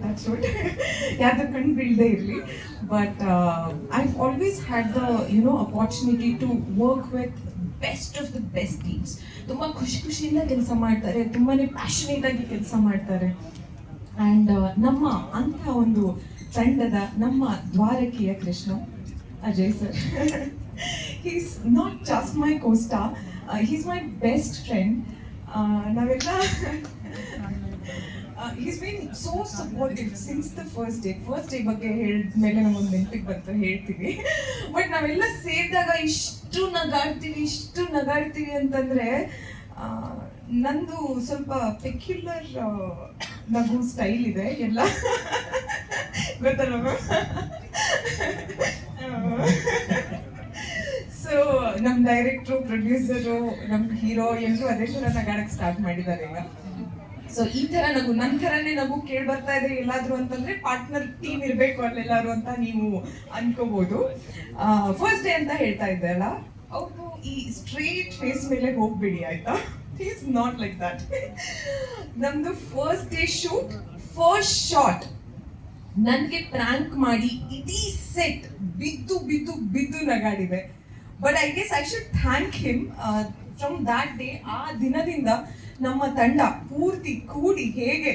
Touch wood ಯಾರ್ದು ಕಣ್ಣು ಬೀಳದೇ ಇರಲಿ. But I always had the opportunity to work with best of the best teams. ತುಂಬ ಖುಷಿ ಖುಷಿಯಿಂದ ಕೆಲಸ ಮಾಡ್ತಾರೆ, ತುಂಬಾ ಪ್ಯಾಷನೇಟ್ ಆಗಿ ಕೆಲಸ ಮಾಡ್ತಾರೆ. ಆ್ಯಂಡ್ ನಮ್ಮ ಅಂಥ ಒಂದು ತಂಡದ ನಮ್ಮ ದ್ವಾರಕಿಯ Krishna Ajay sir, he's not just my costar, he's my best friend. ನಾವೆಲ್ಲ he's been so supportive since the first day ಬಗ್ಗೆ ಹೇಳಿದ್ಮೇಲೆ ನಮಗೊಂದು ನೆನಪಿಗೆ ಬಂತು, ಹೇಳ್ತೀವಿ. ಬಟ್ ನಾವೆಲ್ಲ ಸೇರಿದಾಗ ಇಷ್ಟು ನಗಾಡ್ತೀವಿ ಅಂತಂದ್ರೆ ನಂದು ಸ್ವಲ್ಪ ಪೆಕ್ಯುಲರ್ ನಗು ಸ್ಟೈಲ್ ಇದೆ, ಎಲ್ಲ ಗೊತ್ತಲ್ಲ. ಸೊ ನಮ್ಮ ಡೈರೆಕ್ಟ್ರು, ಪ್ರೊಡ್ಯೂಸರು, ನಮ್ಮ ಹೀರೋ ಎಲ್ಲರೂ ಅದೇ ಥರ ನಗಾಡಕ್ಕೆ ಸ್ಟಾರ್ಟ್ ಮಾಡಿದ್ದಾರೆ ಈಗ. ಸೊ ಈ ತರ ನಗು ನನ್ನ ಥರನೇ ನಗು ಕೇಳಿ ಬರ್ತಾ ಇದೆ ಎಲ್ಲಾದ್ರೂ ಅಂತಂದ್ರೆ ಪಾರ್ಟ್ನರ್ ಟೀಮ್ ಇರಬೇಕು ಅಲ್ಲೆಲ್ಲಾರು ಅಂತ ನೀವು ಅನ್ಕೋಬಹುದು. ಫಸ್ಟ್ ಡೇ ಅಂತ ಹೇಳ್ತಾ ಇದ್ದೆ ಅಲ್ಲ, ಅವ್ರು ಈ ಸ್ಟ್ರೇಟ್ ಫೇಸ್ ಮೇಲೆ ಹೋಗ್ಬಿಡಿ ಆಯ್ತಾ, ಈಸ್ ನಾಟ್ ಲೈಕ್ ದಟ್. ನಮ್ದು first day shoot first shot ನನಗೆ ಪ್ರ್ಯಾಂಕ್ ಮಾಡಿ ಇಡೀ ಸೆಟ್ ಬಿದ್ದು ನಗಾಡಿದೆ. But I guess I should thank him. From that day, ಆ ದಿನದಿಂದ ನಮ್ಮ ತಂಡ ಪೂರ್ತಿ ಕೂಡಿ ಹೇಗೆ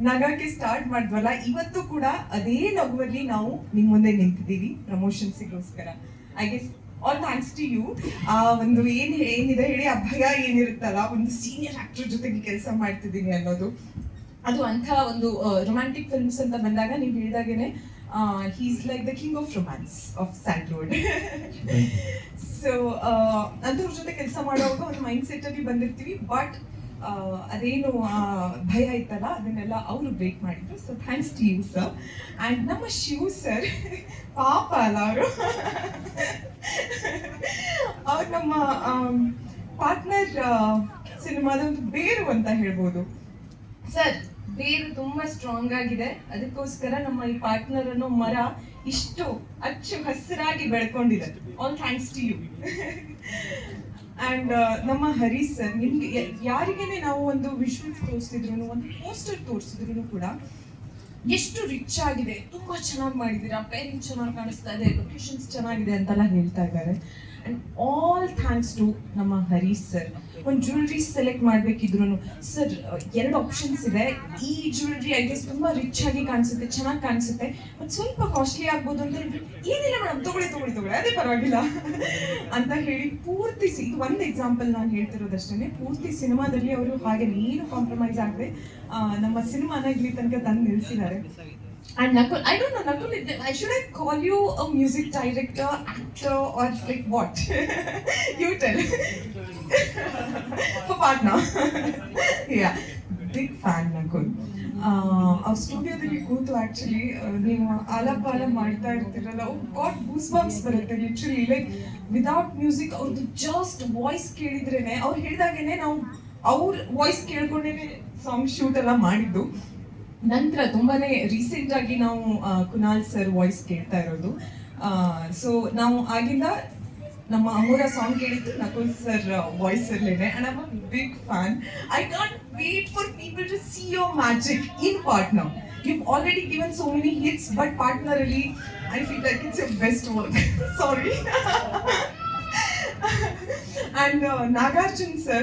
ನಗಕ್ಕೆ ಸ್ಟಾರ್ಟ್ ಮಾಡಿದ್ವಲ್ಲ, ಇವತ್ತು ಕೂಡ ಅದೇ ನಗುವಲ್ಲಿ ನಾವು ನಿಮ್ಮ ಮುಂದೆ ನಿಂತಿದ್ದೀವಿ ಪ್ರಮೋಷನ್ಸಿಗೋಸ್ಕರ. I guess all thanks to you. ಆ ಒಂದು ಏನಿದೆ ಹೇಳಿ, ಆ ಭಯ ಏನಿರುತ್ತಲ್ಲ, ಒಂದು ಸೀನಿಯರ್ ಆಕ್ಟರ್ ಜೊತೆಗೆ ಕೆಲಸ ಮಾಡ್ತಿದ್ದೀನಿ ಅನ್ನೋದು, ಅದು ಅಂಥ ಒಂದು ರೊಮ್ಯಾಂಟಿಕ್ ಫಿಲ್ಮ್ಸ್ ಅಂತ ಬಂದಾಗ ನೀವು ಹೇಳಿದಾಗೇನೆ he's like the king of romance of Sandalwood. So ಅಂಥವ್ರ ಜೊತೆ ಕೆಲಸ ಮಾಡುವಾಗ ಒಂದು ಮೈಂಡ್ ಸೆಟ್ ಅಲ್ಲಿ ಬಂದಿರ್ತೀವಿ. ಬಟ್ ಅದೇನು ಭಯ ಇತ್ತಲ್ಲ, ಅದನ್ನೆಲ್ಲ ಅವರು ಬ್ರೇಕ್ ಮಾಡಿದ್ರು. So thanks to you sir. And ನಮ್ಮ ಶಿವ್ ಸರ್ ಪಾಪ ಅಲ್ಲ, ಅವ್ರು ನಮ್ಮ ಪಾರ್ಟ್ನರ್ ಸಿನಿಮಾದ ಒಂದು ಬೇರು ಅಂತ ಹೇಳ್ಬೋದು. ಸರ್, ಬೇರು ತುಂಬಾ ಸ್ಟ್ರಾಂಗ್ ಆಗಿದೆ, ಅದಕ್ಕೋಸ್ಕರ ನಮ್ಮ ಈ ಪಾರ್ಟ್ನರ್ ಅನ್ನೋ ಮರ ಇಷ್ಟು ಅಚ್ಚು ಹಸಿರಾಗಿ ಬೆಳ್ಕೊಂಡಿದೆ. All thanks to you. And ನಮ್ಮ ಹರೀಶ್ ಸರ್, ನಿಮ್ಗೆ ಯಾರಿಗೇನೆ ನಾವು ಒಂದು ವಿಜುವಲ್ಸ್ ತೋರಿಸಿದ್ರು, ಒಂದು ಪೋಸ್ಟರ್ ತೋರಿಸಿದ್ರು ಕೂಡ ಎಷ್ಟು ರಿಚ್ ಆಗಿದೆ, ತುಂಬಾ ಚೆನ್ನಾಗಿ ಮಾಡಿದ್ದೀರಾ, ಪೇರಿಂಗ್ ಚೆನ್ನಾಗಿ ಕಾಣಿಸ್ತಾ ಇದೆ, ಲೊಕೇಶನ್ಸ್ ಚೆನ್ನಾಗಿದೆ ಅಂತೆಲ್ಲ ಹೇಳ್ತಾ ಇದ್ದಾರೆ. ಆ್ಯಂಡ್ ಆಲ್ ಥ್ಯಾಂಕ್ಸ್ ಟು ನಮ್ಮ ಹರೀಶ್ ಸರ್. ಒಂದು ಜ್ಯುವೆಲ್ರಿ ಸೆಲೆಕ್ಟ್ ಮಾಡಬೇಕಿದ್ರು ಸರ್, 2 ಆಪ್ಷನ್ಸ್ ಇದೆ. ಈ ಜ್ಯುವೆಲ್ರಿ ಐ ಗೆಸ್ ತುಂಬ ರಿಚ್ ಆಗಿ ಕಾಣಿಸುತ್ತೆ, ಚೆನ್ನಾಗಿ ಕಾಣಿಸುತ್ತೆ, ಮತ್ತು ಸ್ವಲ್ಪ ಕಾಸ್ಟ್ಲಿ ಆಗ್ಬೋದು ಅಂತ ಹೇಳಿದ್ರೆ, ಏನಿಲ್ಲ ಮೇಡಮ್ ತಗೊಳ್ಳಿ ಅದೇ ಪರವಾಗಿಲ್ಲ ಅಂತ ಹೇಳಿ ಪೂರ್ತಿ ಇದು ಒಂದು ಎಕ್ಸಾಂಪಲ್ ನಾನು ಹೇಳ್ತಿರೋದಷ್ಟೇ. ಪೂರ್ತಿ ಸಿನಿಮಾದಲ್ಲಿ ಅವರು ಹಾಗೆ ಏನು ಕಾಂಪ್ರಮೈಸ್ ಆಗದೆ ನಮ್ಮ ಸಿನಿಮಾನ ಇಲ್ಲಿ ತನಕ ತಂದು ನಿಲ್ಲಿಸಿದ್ದಾರೆ. And Nakul, I don't know, Nakul, should I call you a music director, actor, or like what? You tell. For partner. Yeah, big fan, Nakul. ಅವ್ರ ಸ್ಟುಡಿಯೋದಲ್ಲಿ ಕೂತು ಆಕ್ಚುಲಿ ನೀವು ಆಲಾಪಾಲ ಮಾಡ್ತಾ ಇರ್ತೀರಲ್ಲ, ಗಾಟ್ ಗೂಸ್ ಬಂಪ್ಸ್ ಬರುತ್ತೆ ಲಿಟ್ರಲಿ. ಲೈಕ್ ವಿದೌಟ್ ಮ್ಯೂಸಿಕ್ ಅವ್ರದ್ದು just voice ಕೇಳಿದ್ರೇನೆ, ಅವ್ರು ಹೇಳಿದಾಗೇನೆ ನಾವು ಅವ್ರ ವಾಯ್ಸ್ ಕೇಳ್ಕೊಂಡೇನೆ ಸಾಂಗ್ ಶೂಟ್ ಎಲ್ಲ ಮಾಡಿದ್ದು. ನಂತರ ತುಂಬಾನೇ ರೀಸೆಂಟ್ ಆಗಿ ನಾವು ಕುನಾಲ್ ಸರ್ ವಾಯ್ಸ್ ಕೇಳ್ತಾ ಇರೋದು. ಸೊ ನಾವು ಆಗಿಂದ ನಮ್ಮ ಅಮೂರ ಸಾಂಗ್ ಕೇಳಿದ್ದು ನಕುಲ್ ಸರ್ ವಾಯ್ಸ್ ಅಲ್ಲೇನೆ. And I am a big fan. I can't wait for people to see your magic in Partner. You've already given so many hits, but partnerly, I feel like it's your best work. Sorry. And Nagarjun sir,